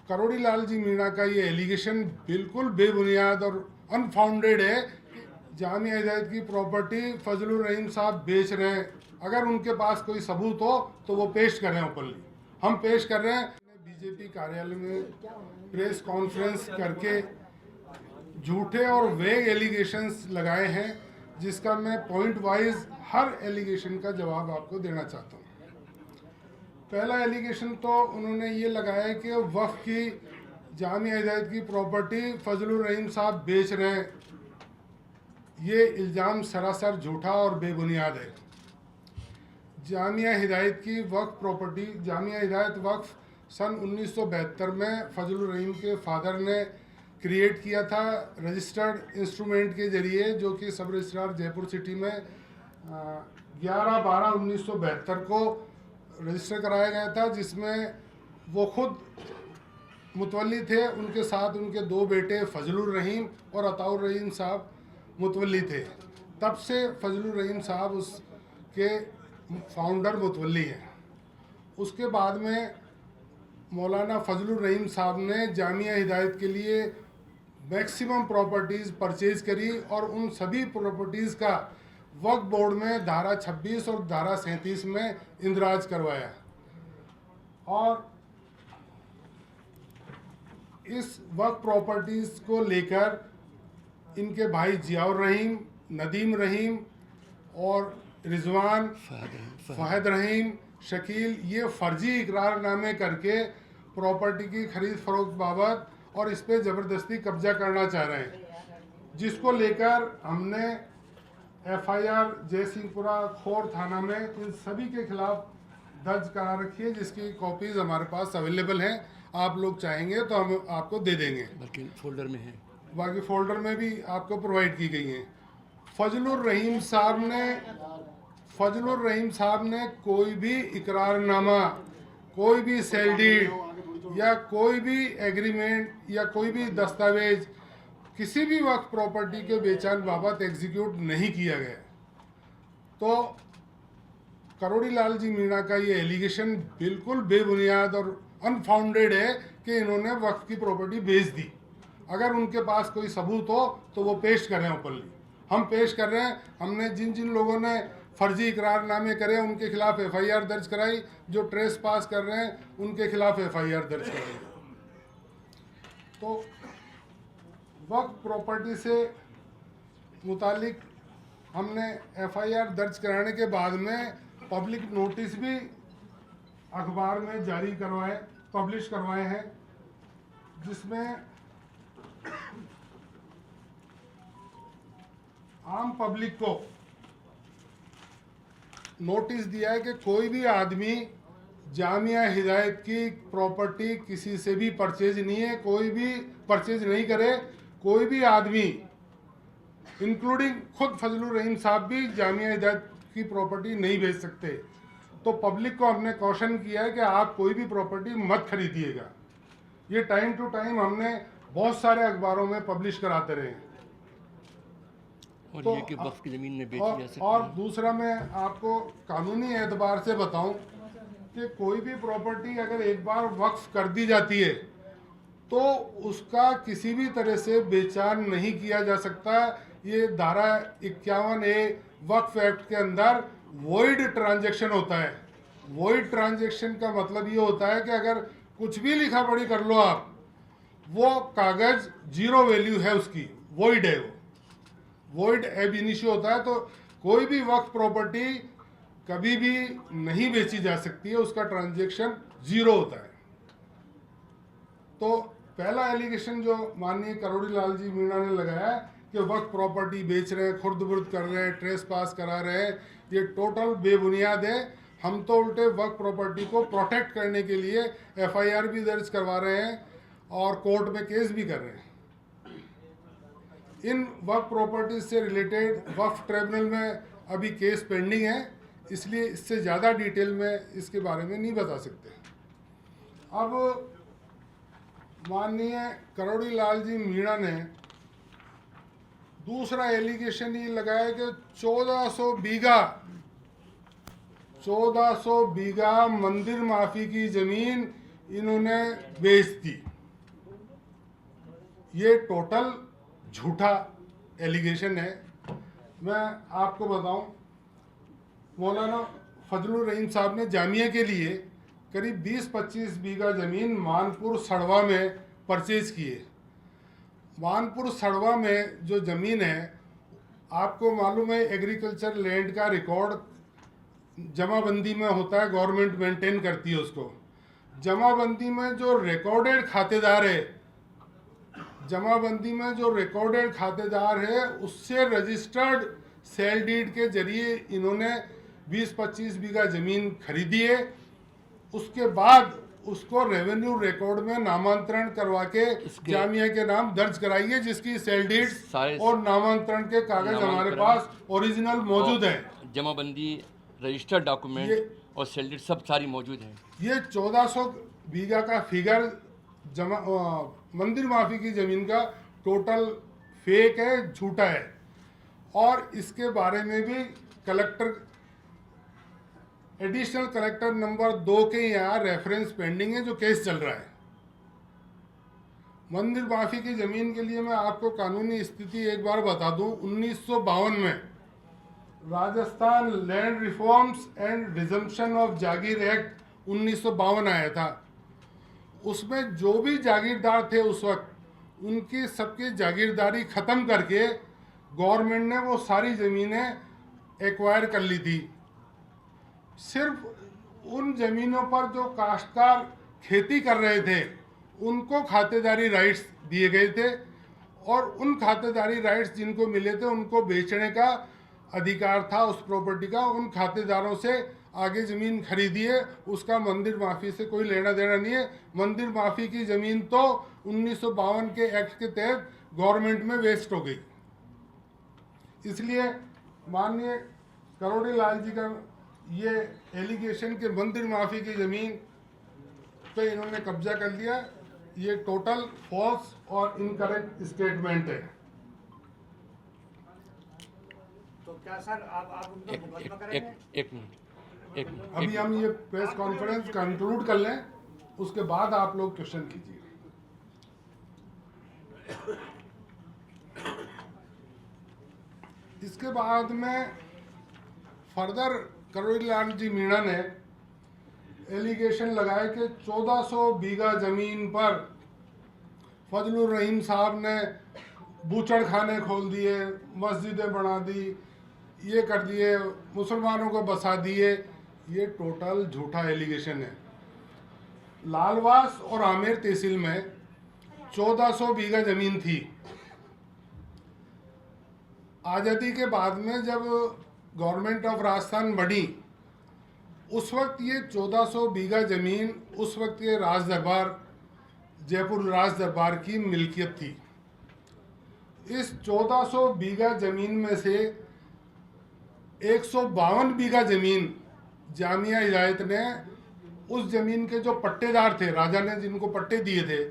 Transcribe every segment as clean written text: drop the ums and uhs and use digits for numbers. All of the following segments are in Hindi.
करोड़ी लाल जी मीणा का ये एलिगेशन बिल्कुल बेबुनियाद और अनफाउंडेड है कि जामिया हिदायत की प्रॉपर्टी फजलुर रहीम साहब बेच रहे हैं। अगर उनके पास कोई सबूत हो तो वो पेश कर रहे हैं ओपनली। हम पेश कर रहे हैं। बीजेपी कार्यालय में प्रेस कॉन्फ्रेंस करके झूठे और वेग एलिगेशंस लगाए हैं, जिसका मैं पॉइंट वाइज हर एलिगेशन का जवाब आपको देना चाहता हूँ। पहला एलिगेशन तो उन्होंने ये लगाया कि वक्फ की जामिया हिदायत की प्रॉपर्टी फजलुर रहीम साहब बेच रहे हैं। ये इल्ज़ाम सरासर झूठा और बेबुनियाद है। जामिया हिदायत की वक्फ प्रॉपर्टी, जामिया हिदायत वक्फ सन 1972 में फजलुर रहीम के फादर ने क्रिएट किया था रजिस्टर्ड इंस्ट्रूमेंट के ज़रिए, जो कि सब रजिस्ट्रार जयपुर सिटी में 11/12/1972 को रजिस्टर कराया गया था, जिसमें वो खुद मुतवल्ली थे। उनके साथ उनके दो बेटे फजलुर रहीम और अताउर रहीम साहब मुतवल्ली थे। तब से फजलुर रहीम साहब उसके फाउंडर मुतवल्ली हैं। उसके बाद में मौलाना फजलुर रहीम साहब ने जामिया हिदायत के लिए मैक्सिमम प्रॉपर्टीज़ परचेज़ करी और उन सभी प्रॉपर्टीज़ का वक्फ बोर्ड में धारा 26 और धारा 37 में इंदराज करवाया। और इस वक्फ प्रॉपर्टीज़ को लेकर इनके भाई जियाउर रहीम, नदीम रहीम और रिजवान, फहद रहीम, शकील, ये फर्जी इकरारनामे करके प्रॉपर्टी की खरीद फरोख्त बाबत और इस पर ज़बरदस्ती कब्जा करना चाह रहे हैं, जिसको लेकर हमने एफआईआर जयसिंहपुरा खोर थाना में इन सभी के खिलाफ दर्ज करा रखी है, जिसकी कॉपीज़ हमारे पास अवेलेबल हैं। आप लोग चाहेंगे तो हम आपको दे देंगे। बाकी फोल्डर में है, बाकी फोल्डर में भी आपको प्रोवाइड की गई हैं। फजलुर रहीम साहब ने कोई भी इकरारनामा, कोई भी सेल डीड या कोई भी एग्रीमेंट या कोई भी दस्तावेज किसी भी वक्त प्रॉपर्टी के बेचान बाबत एग्जीक्यूट नहीं किया गया। तो करोड़ी लाल जी मीणा का ये एलिगेशन बिल्कुल बेबुनियाद और अनफाउंडेड है कि इन्होंने वक्फ की प्रॉपर्टी बेच दी। अगर उनके पास कोई सबूत हो तो वो पेश कर रहे हैं ओपनली। हम पेश कर रहे हैं। हमने जिन जिन लोगों ने फर्जी इकरारनामे करे उनके खिलाफ एफआईआर दर्ज कराई, जो ट्रेस पास कर रहे हैं उनके खिलाफ एफआईआर दर्ज कराई। तो वक्फ प्रॉपर्टी से मुतालिक हमने एफआईआर दर्ज कराने के बाद में पब्लिक नोटिस भी अखबार में जारी करवाए, पब्लिश करवाए हैं, जिसमें आम पब्लिक को नोटिस दिया है कि कोई भी आदमी जामिया हिदायत की प्रॉपर्टी किसी से भी परचेज नहीं है, कोई भी परचेज नहीं करे। कोई भी आदमी इंक्लूडिंग खुद फजलुर रहीम साहब भी जामिया हिदायत की प्रॉपर्टी नहीं बेच सकते। तो पब्लिक को हमने कॉशन किया है कि आप कोई भी प्रॉपर्टी मत खरीदिएगा। ये टाइम टू टाइम हमने बहुत सारे अखबारों में पब्लिश कराते रहे। और तो ये कि वक्फ की ज़मीन में बेची जा सकती और है। दूसरा मैं आपको कानूनी एतबार से बताऊं कि कोई भी प्रॉपर्टी अगर एक बार वक्फ कर दी जाती है तो उसका किसी भी तरह से बेचान नहीं किया जा सकता। ये धारा 51A वक्फ एक्ट के अंदर वॉइड ट्रांजैक्शन होता है। वॉइड ट्रांजैक्शन का मतलब ये होता है कि अगर कुछ भी लिखा पढ़ी कर लो आप, वो कागज़ जीरो वैल्यू है, उसकी वॉइड है। वो वॉइड एब इनिशियो होता है। तो कोई भी वक्फ प्रॉपर्टी कभी भी नहीं बेची जा सकती है, उसका ट्रांजैक्शन जीरो होता है। तो पहला एलिगेशन जो माननीय करोड़ी लाल जी मीणा ने लगाया कि वक्फ प्रॉपर्टी बेच रहे हैं, खुर्द-बुर्द कर रहे हैं, ट्रेस पास करा रहे हैं, ये टोटल बेबुनियाद है। हम तो उल्टे वक्फ प्रॉपर्टी को प्रोटेक्ट करने के लिए एफआईआर भी दर्ज करवा रहे हैं और कोर्ट में केस भी कर रहे हैं। इन वक्फ प्रॉपर्टीज से रिलेटेड वक्फ ट्रिब्यूनल में अभी केस पेंडिंग है, इसलिए इससे ज़्यादा डिटेल में इसके बारे में नहीं बता सकते। अब माननीय करोड़ी लाल जी मीणा ने दूसरा एलिगेशन ये लगाया कि 1400 बीघा मंदिर माफी की ज़मीन इन्होंने बेच दी। ये टोटल झूठा एलिगेशन है। मैं आपको बताऊं, मौलाना फजलुर रहीम साहब ने जामिया के लिए करीब 20-25 बीघा ज़मीन मानपुर सड़वा में परचेज़ की है। मानपुर सड़वा में जो ज़मीन है, आपको मालूम है एग्रीकल्चर लैंड का रिकॉर्ड जमाबंदी में होता है, गवर्नमेंट मेंटेन करती है उसको। जमाबंदी में जो रिकॉर्डेड खातेदार है, जमाबंदी में जो रिकॉर्डेड खातेदार है, उससे रजिस्टर्ड सेल डीड के जरिए इन्होंने 20-25 बीघा ज़मीन खरीदी है। उसके बाद उसको रेवेन्यू रिकॉर्ड में नामांतरण करवा के जामिया के नाम दर्ज कराई है, जिसकी सेल डीड और नामांतरण के कागज हमारे पास ओरिजिनल मौजूद है। जमाबंदी, रजिस्टर्ड डॉक्यूमेंट और सेल डीड सब सारी मौजूद है। ये 1400 बीघा का फिगर मंदिर माफी की ज़मीन का टोटल फेक है, झूठा है। और इसके बारे में भी एडिशनल कलेक्टर नंबर 2 के यहाँ रेफरेंस पेंडिंग है, जो केस चल रहा है। मंदिर माफी की ज़मीन के लिए मैं आपको कानूनी स्थिति एक बार बता दूं। 1952 में Rajasthan land reforms and resumption of Jagir act 1952 आया था। उसमें जो भी जागीरदार थे उस वक्त, उनकी सबकी जागीरदारी ख़त्म करके गवर्नमेंट ने वो सारी ज़मीनें एक्वायर कर ली थी। सिर्फ उन ज़मीनों पर जो काश्तकार खेती कर रहे थे उनको खातेदारी राइट्स दिए गए थे, और उन खातेदारी राइट्स जिनको मिले थे उनको बेचने का अधिकार था उस प्रॉपर्टी का। उन खातेदारों से आगे ज़मीन खरीदी है, उसका मंदिर माफ़ी से कोई लेना देना नहीं है। मंदिर माफ़ी की ज़मीन तो 1952 के एक्ट के तहत गवर्नमेंट में वेस्ट हो गई। इसलिए माननीय करोड़ी लाल जी का ये एलिगेशन के मंदिर माफ़ी की ज़मीन पे इन्होंने कब्जा कर लिया, ये टोटल फॉल्स और इनकरेक्ट स्टेटमेंट है। तो क्या सर आप उनको मुकदमा करेंगे? एक मिनट अभी हम ये प्रेस कॉन्फ्रेंस कंक्लूड कर लें, उसके बाद आप लोग क्वेश्चन कीजिए। इसके बाद में फर्दर करोड़ी लाल जी मीणा ने एलिगेशन लगाया कि 1400 बीघा ज़मीन पर फजलुर रहीम साहब ने बूचड़ खाने खोल दिए, मस्जिदें बना दी, ये कर दिए, मुसलमानों को बसा दिए। ये टोटल झूठा एलिगेशन है। लालवास और आमेर तहसील में 1400 बीघा ज़मीन थी। आज़ादी के बाद में जब गवर्नमेंट ऑफ राजस्थान बनी, उस वक्त ये 1400 बीघा ज़मीन उस वक्त के राज दरबार, जयपुर राज दरबार की मिल्कियत थी। इस 1400 बीघा ज़मीन में से 152 बीघा ज़मीन जामिया हिदायत ने उस ज़मीन के जो पट्टेदार थे, राजा ने जिनको पट्टे दिए थे,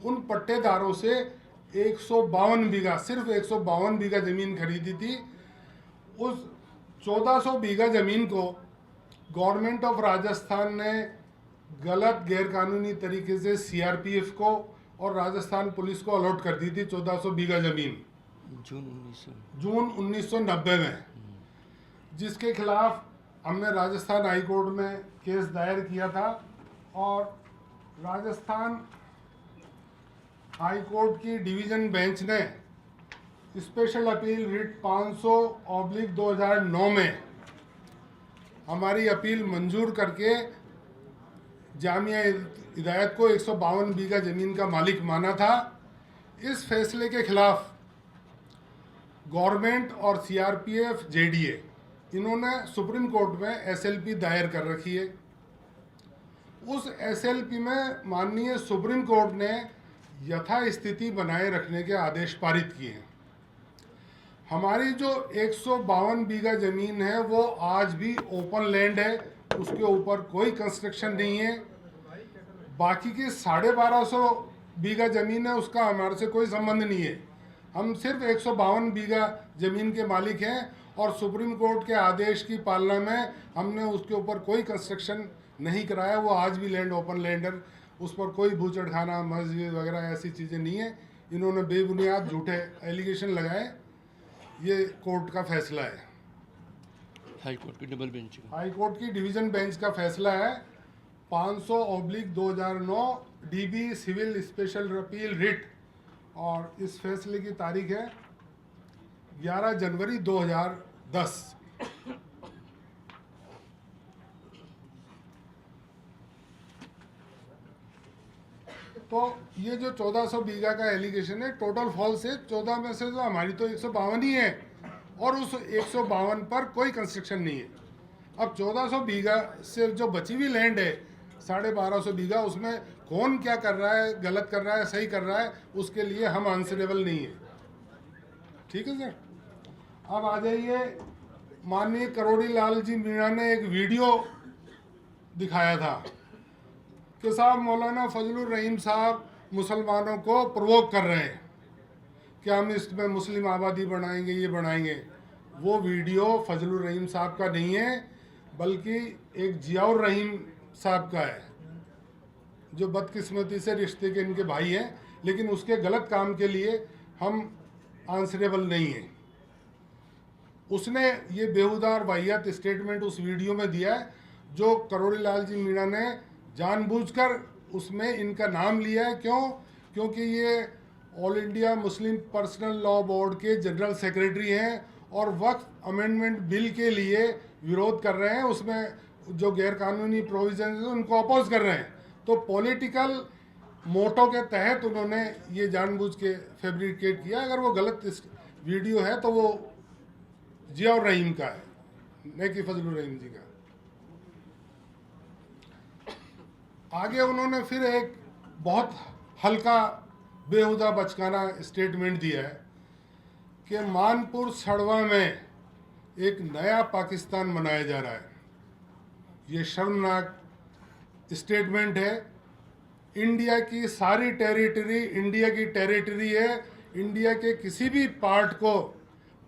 उन पट्टेदारों से 152 बीघा, सिर्फ 152 बीघा ज़मीन खरीदी थी। उस 1400 बीघा ज़मीन को गवर्नमेंट ऑफ राजस्थान ने गलत गैरकानूनी तरीके से सीआरपीएफ को और राजस्थान पुलिस को अलॉट कर दी थी 1400 बीघा ज़मीन जून 1990 में, जिसके खिलाफ हमने राजस्थान हाई कोर्ट में केस दायर किया था। और राजस्थान हाई कोर्ट की डिवीज़न बेंच ने स्पेशल अपील रिट 500/2009 में हमारी अपील मंजूर करके जामिया हिदायत को 152 बीघा ज़मीन का मालिक माना था। इस फैसले के खिलाफ गवर्नमेंट और सीआरपीएफ, जेडीए, इन्होंने सुप्रीम कोर्ट में एसएलपी दायर कर रखी है। उस एसएलपी में माननीय सुप्रीम कोर्ट ने यथास्थिति बनाए रखने के आदेश पारित किए हैं। हमारी जो 152 बीघा ज़मीन है वो आज भी ओपन लैंड है, उसके ऊपर कोई कंस्ट्रक्शन नहीं है। बाकी की 1250 बीघा ज़मीन है, उसका हमारे से कोई संबंध नहीं है। हम सिर्फ 152 बीघा ज़मीन के मालिक हैं और सुप्रीम कोर्ट के आदेश की पालना में हमने उसके ऊपर कोई कंस्ट्रक्शन नहीं कराया। वो आज भी लैंड ओपन लैंड है, उस पर कोई भूचड़खाना, मस्जिद वगैरह ऐसी चीज़ें नहीं है। इन्होंने बेबुनियाद झूठे एलिगेशन लगाए। ये कोर्ट का फैसला है, हाई कोर्ट की डबल बेंच का। हाई कोर्ट की डिवीजन बेंच का फैसला है 500/2009 DB civil special appeal writ, और इस फैसले की तारीख है 11 जनवरी 2010। तो ये जो 1400 बीघा का एलिगेशन है टोटल फॉल्स है। 14 में से तो हमारी तो 152 ही है, और उस 152 पर कोई कंस्ट्रक्शन नहीं है। अब 1400 बीघा से जो बची हुई लैंड है 1250 बीघा, उसमें कौन क्या कर रहा है, गलत कर रहा है, सही कर रहा है, उसके लिए हम आंसरेबल नहीं है। ठीक है सर। अब आ जाइए, माननीय करोड़ी लाल जी मीणा ने एक वीडियो दिखाया था कि साहब मौलाना फजलुर रहीम साहब मुसलमानों को प्रोवोक कर रहे हैं कि हम इसमें मुस्लिम आबादी बनाएंगे, ये बनाएंगे। वो वीडियो फजलुर रहीम साहब का नहीं है, बल्कि एक जियाउर रहीम साहब का है, जो बदकिस्मती से रिश्ते के इनके भाई हैं, लेकिन उसके गलत काम के लिए हम आंसरेबल नहीं हैं। उसने ये बेहुदा और वाहियात स्टेटमेंट उस वीडियो में दिया है, जो करोड़ी लाल जी मीणा ने जानबूझकर उसमें इनका नाम लिया है। क्यों? क्योंकि ये all India Muslim personal law board के जनरल सेक्रेटरी हैं और वक्फ अमेंडमेंट बिल के लिए विरोध कर रहे हैं, उसमें जो गैरकानूनी प्रोविजन है उनको अपोज कर रहे हैं। तो पॉलिटिकल मोटो के तहत उन्होंने ये जानबूझ के फैब्रिकेट किया। अगर वो गलत वीडियो है तो वो जियाउर रहीम का है, न कि फजलुर रहीम जी का। आगे उन्होंने फिर एक बहुत हल्का बेहुदा बचकाना स्टेटमेंट दिया है कि मानपुर सड़वा में एक नया पाकिस्तान बनाया जा रहा है। ये शर्मनाक स्टेटमेंट है। इंडिया की सारी टेरिटरी इंडिया की टेरिटरी है। इंडिया के किसी भी पार्ट को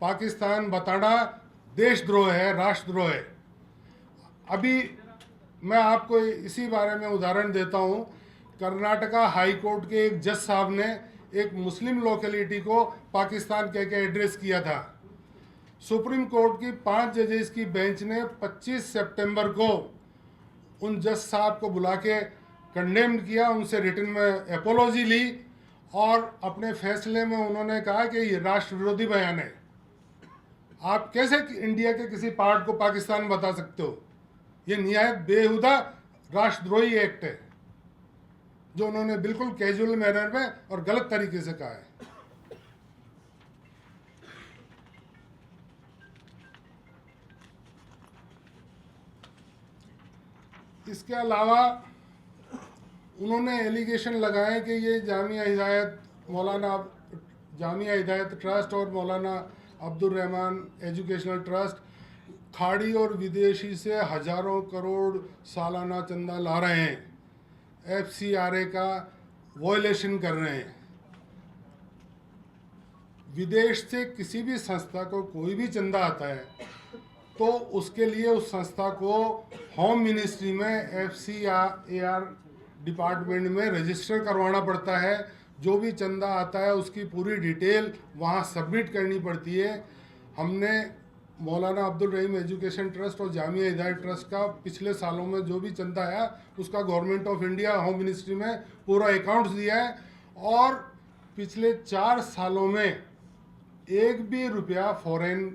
पाकिस्तान बताना देशद्रोह है, राष्ट्रद्रोह है। अभी मैं आपको इसी बारे में उदाहरण देता हूँ। कर्नाटका हाई कोर्ट के एक जज साहब ने एक मुस्लिम लोकेलिटी को पाकिस्तान कह के एड्रेस किया था। सुप्रीम कोर्ट की 5 जजेस की बेंच ने 25 सितंबर को उन जज साहब को बुला के कंडेम किया, उनसे रिटन में एपोलॉजी ली, और अपने फैसले में उन्होंने कहा कि ये राष्ट्र विरोधी बयान है। आप कैसे इंडिया के किसी पार्ट को पाकिस्तान बता सकते हो? ये निहायत बेहुदा राष्ट्रद्रोही एक्ट है, जो उन्होंने बिल्कुल कैजुअल मैनर में और गलत तरीके से कहा है। इसके अलावा उन्होंने एलिगेशन लगाए कि ये जामिया हिदायत ट्रस्ट और मौलाना अब्दुल रहमान एजुकेशनल ट्रस्ट खाड़ी और विदेशी से हजारों करोड़ सालाना चंदा ला रहे हैं, FCRA का वॉयलेशन कर रहे हैं। विदेश से किसी भी संस्था को कोई भी चंदा आता है तो उसके लिए उस संस्था को होम मिनिस्ट्री में FCRA डिपार्टमेंट में रजिस्टर करवाना पड़ता है। जो भी चंदा आता है उसकी पूरी डिटेल वहाँ सबमिट करनी पड़ती है। हमने मौलाना अब्दुल रहीम एजुकेशन ट्रस्ट और जामिया हिदायत ट्रस्ट का पिछले सालों में जो भी चंदा आया उसका government of India home ministry में पूरा अकाउंट्स दिया है, और पिछले 4 सालों में एक भी रुपया फॉरेन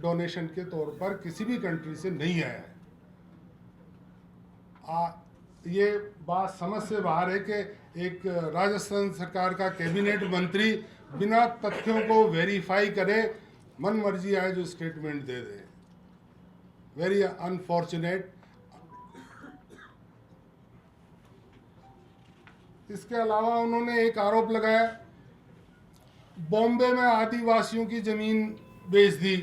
डोनेशन के तौर पर किसी भी कंट्री से नहीं आया है। ये बात समझ से बाहर है कि एक राजस्थान सरकार का कैबिनेट मंत्री बिना तथ्यों को वेरीफाई करे मन मर्जी आए जो स्टेटमेंट दे दे। Very unfortunate. इसके अलावा उन्होंने एक आरोप लगाया, बॉम्बे में आदिवासियों की ज़मीन बेच दी।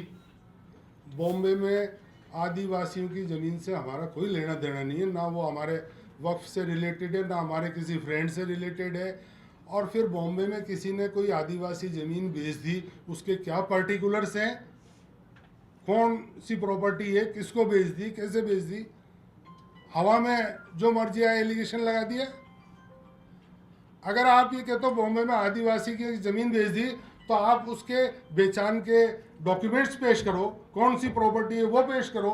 बॉम्बे में आदिवासियों की ज़मीन से हमारा कोई लेना देना नहीं है, ना वो हमारे वक्फ से रिलेटेड है, ना हमारे किसी फ्रेंड से रिलेटेड है। और फिर बॉम्बे में किसी ने कोई आदिवासी ज़मीन बेच दी, उसके क्या पर्टिकुलर्स हैं, कौन सी प्रॉपर्टी है, किसको बेच दी, कैसे बेच दी, हवा में जो मर्जी आए एलिगेशन लगा दिया। अगर आप ये कहते हो बॉम्बे में आदिवासी की ज़मीन बेच दी, तो आप उसके बेचान के डॉक्यूमेंट्स पेश करो, कौन सी प्रॉपर्टी है वो पेश करो।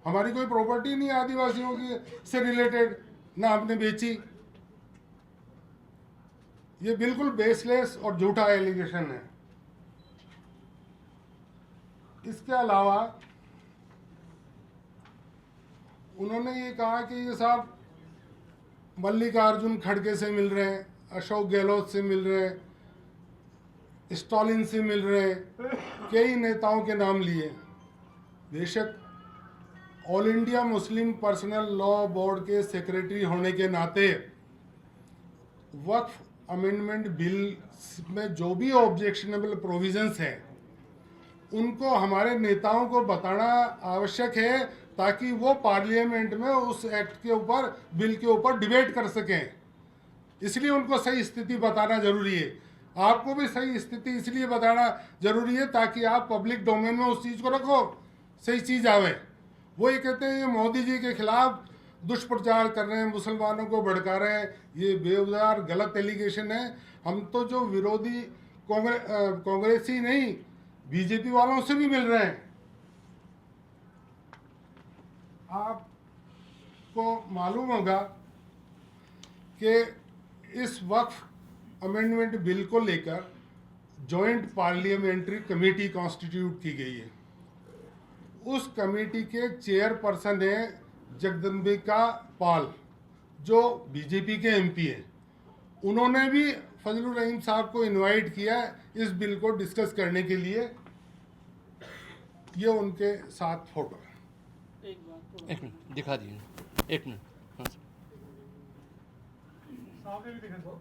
हमारी कोई प्रॉपर्टी नहीं है आदिवासियों की से रिलेटेड, ना आपने बेची। ये बिल्कुल बेसलेस और झूठा एलिगेशन है। इसके अलावा उन्होंने ये कहा कि ये साहब मल्लिकार्जुन खड़गे से मिल रहे हैं, अशोक गहलोत से मिल रहे हैं, स्टालिन से मिल रहे हैं, कई नेताओं के नाम लिए। बेशक all India Muslim personal law board के सेक्रेटरी होने के नाते वक्फ अमेंडमेंट बिल में जो भी ऑब्जेक्शनेबल प्रोविजंस हैं उनको हमारे नेताओं को बताना आवश्यक है, ताकि वो पार्लियामेंट में उस एक्ट के ऊपर, बिल के ऊपर डिबेट कर सकें। इसलिए उनको सही स्थिति बताना जरूरी है। आपको भी सही स्थिति इसलिए बताना जरूरी है ताकि आप पब्लिक डोमेन में उस चीज़ को रखो, सही चीज़ आवे। वो ये कहते हैं ये मोदी जी के खिलाफ दुष्प्रचार कर रहे हैं, मुसलमानों को भड़का रहे हैं, ये बेवजह गलत एलिगेशन है। हम तो जो विरोधी कांग्रेसी नहीं, बीजेपी वालों से भी मिल रहे हैं। आपको मालूम होगा कि इस वक्फ अमेंडमेंट बिल को लेकर जॉइंट पार्लियामेंट्री कमेटी कॉन्स्टिट्यूट की गई है। उस कमेटी के चेयरपर्सन है जगदम्बिका पाल, जो बीजेपी के एमपी हैं। उन्होंने भी फजलुर रहीम साहब को इनवाइट किया इस बिल को डिस्कस करने के लिए। ये उनके साथ फोटो है। एक मिनट दिखा दीजिए, एक मिनट। हाँ सर। सामने भी दिखा दो।